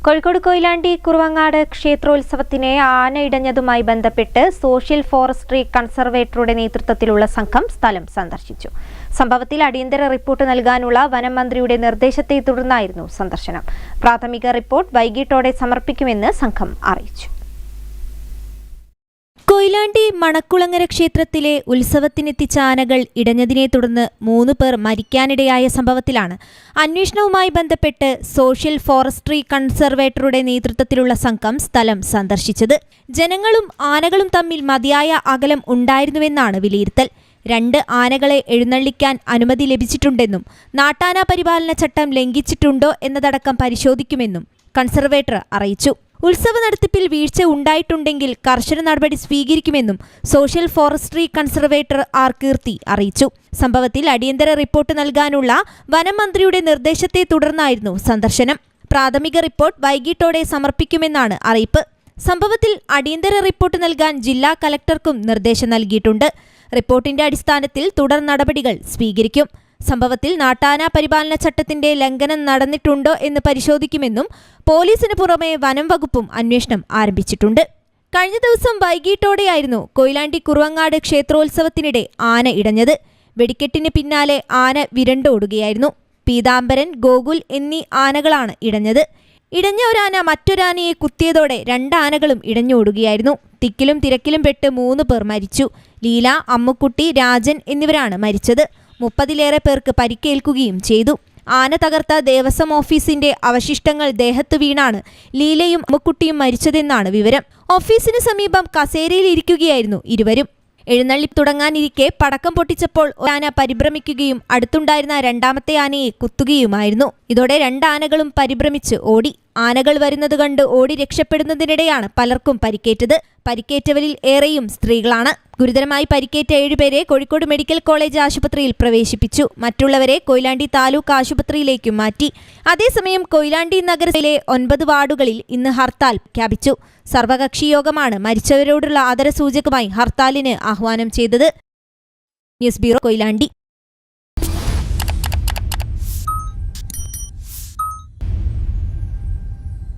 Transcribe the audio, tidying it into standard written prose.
കോഴിക്കോട് കൊയിലാണ്ടി കുറുവങ്ങാട് ക്ഷേത്രോത്സവത്തിനെ ആന ഇടഞ്ഞതുമായി ബന്ധപ്പെട്ട് social forestry കൺസർവേറ്ററുടെ നേതൃത്വത്തിലുള്ള സംഘം സ്ഥലം സന്ദർശിച്ചു. സംഭവത്തിൽ അടിയന്തര റിപ്പോർട്ട് നൽകാനുള്ള വനം മന്ത്രിയുടെ നിർദ്ദേശത്തെ തുടർന്നായിരുന്നു സന്ദർശനം. പ്രാഥമിക റിപ്പോർട്ട് വൈകിട്ടോടെ സമർപ്പിക്കുമെന്ന് സംഘം അറിയിച്ചു. കൊയിലാണ്ടി മണക്കുളങ്ങര ക്ഷേത്രത്തിലെ ഉത്സവത്തിനെത്തിച്ച ആനകൾ ഇടഞ്ഞതിനെ തുടർന്ന് 3 പേർ മരിക്കാനിടയായ സംഭവത്തിലാണ് അന്വേഷണവുമായി ബന്ധപ്പെട്ട് സോഷ്യൽ ഫോറസ്ട്രി കൺസർവേറ്ററുടെ നേതൃത്വത്തിലുള്ള സംഘം സ്ഥലം സന്ദർശിച്ചത്. ജനങ്ങളും ആനകളും തമ്മിൽ മതിയായ അകലം ഉണ്ടായിരുന്നുവെന്നാണ് വിലയിരുത്തൽ. 2 ആനകളെ എഴുന്നള്ളിക്കാൻ അനുമതി ലഭിച്ചിട്ടുണ്ടെന്നും നാട്ടാന പരിപാലന ചട്ടം ലംഘിച്ചിട്ടുണ്ടോ എന്നതടക്കം പരിശോധിക്കുമെന്നും കൺസർവേറ്റർ അറിയിച്ചു. ഉത്സവ നടത്തിപ്പിൽ വീഴ്ച ഉണ്ടായിട്ടുണ്ടെങ്കിൽ കർശന നടപടി സ്വീകരിക്കുമെന്നും സോഷ്യൽ ഫോറസ്ട്രി കൺസർവേറ്റർ ആർ കീർത്തി അറിയിച്ചു. സംഭവത്തിൽ അടിയന്തര റിപ്പോർട്ട് നൽകാനുള്ള വനം മന്ത്രിയുടെ നിർദ്ദേശത്തെ തുടർന്നായിരുന്നു സന്ദർശനം. പ്രാഥമിക റിപ്പോർട്ട് വൈകിട്ടോടെ സമർപ്പിക്കുമെന്നാണ് അറിയിപ്പ്. സംഭവത്തിൽ അടിയന്തര റിപ്പോർട്ട് നൽകാൻ ജില്ലാ കലക്ടർക്കും നിർദ്ദേശം നൽകിയിട്ടുണ്ട്. റിപ്പോർട്ടിന്റെ അടിസ്ഥാനത്തിൽ തുടർ നടപടികൾ സ്വീകരിക്കും. സംഭവത്തിൽ നാട്ടാന പരിപാലന ചട്ടത്തിന്റെ ലംഘനം നടന്നിട്ടുണ്ടോ എന്ന് പരിശോധിക്കുമെന്നും പോലീസിന് പുറമെ വനം വകുപ്പും അന്വേഷണം ആരംഭിച്ചിട്ടുണ്ട്. കഴിഞ്ഞ ദിവസം വൈകിട്ടോടെയായിരുന്നു കൊയിലാണ്ടി കുറുവങ്ങാട് ക്ഷേത്രോത്സവത്തിനിടെ ആന ഇടഞ്ഞത്. വെടിക്കെട്ടിന് പിന്നാലെ ആന വിരണ്ടോടുകയായിരുന്നു. പീതാംബരൻ, ഗോകുൽ എന്നീ ആനകളാണ് ഇടഞ്ഞത്. ഇടഞ്ഞ ഒരാന മറ്റൊരാനയെ കുത്തിയതോടെ 2 ആനകളും ഇടഞ്ഞോടുകയായിരുന്നു. തിക്കിലും തിരക്കിലും പെട്ട് 3 പേർ മരിച്ചു. ലീല, അമ്മുക്കുട്ടി, രാജൻ എന്നിവരാണ് മരിച്ചത്. 30-ലേറെ പേർക്ക് പരിക്കേൽക്കുകയും ചെയ്തു. ആന തകർത്ത ദേവസ്വം ഓഫീസിന്റെ അവശിഷ്ടങ്ങൾ ദേഹത്ത് വീണാണ് ലീലയും അമ്മുക്കുട്ടിയും മരിച്ചതെന്നാണ് വിവരം. ഓഫീസിന് സമീപം കസേരയിൽ ഇരിക്കുകയായിരുന്നു ഇരുവരും. എഴുന്നള്ളി തുടങ്ങാനിരിക്കെ പടക്കം പൊട്ടിച്ചപ്പോൾ ആന പരിഭ്രമിക്കുകയും അടുത്തുണ്ടായിരുന്ന 2ാമത്തെ ആനയെ കുത്തുകയുമായിരുന്നു. ഇതോടെ 2 ആനകളും പരിഭ്രമിച്ച് ഓടി. ആനകൾ വരുന്നത് കണ്ട് ഓടി രക്ഷപ്പെടുന്നതിനിടെയാണ് പലർക്കും പരിക്കേറ്റത്. പരിക്കേറ്റവരിൽ ഏറെയും സ്ത്രീകളാണ്. ഗുരുതരമായി പരിക്കേറ്റ 7 പേരെ കോഴിക്കോട് മെഡിക്കൽ കോളേജ് ആശുപത്രിയിൽ പ്രവേശിപ്പിച്ചു. മറ്റുള്ളവരെ കൊയിലാണ്ടി താലൂക്ക് ആശുപത്രിയിലേക്കും മാറ്റി. അതേസമയം കൊയിലാണ്ടി നഗരത്തിലെ 9 വാർഡുകളിൽ ഇന്ന് ഹർത്താൽ പ്രഖ്യാപിച്ചു. സർവകക്ഷി യോഗമാണ് മരിച്ചവരോടുള്ള ആദരസൂചകമായി ഹർത്താലിന് ആഹ്വാനം ചെയ്തത്. News bureau, Koyilandy.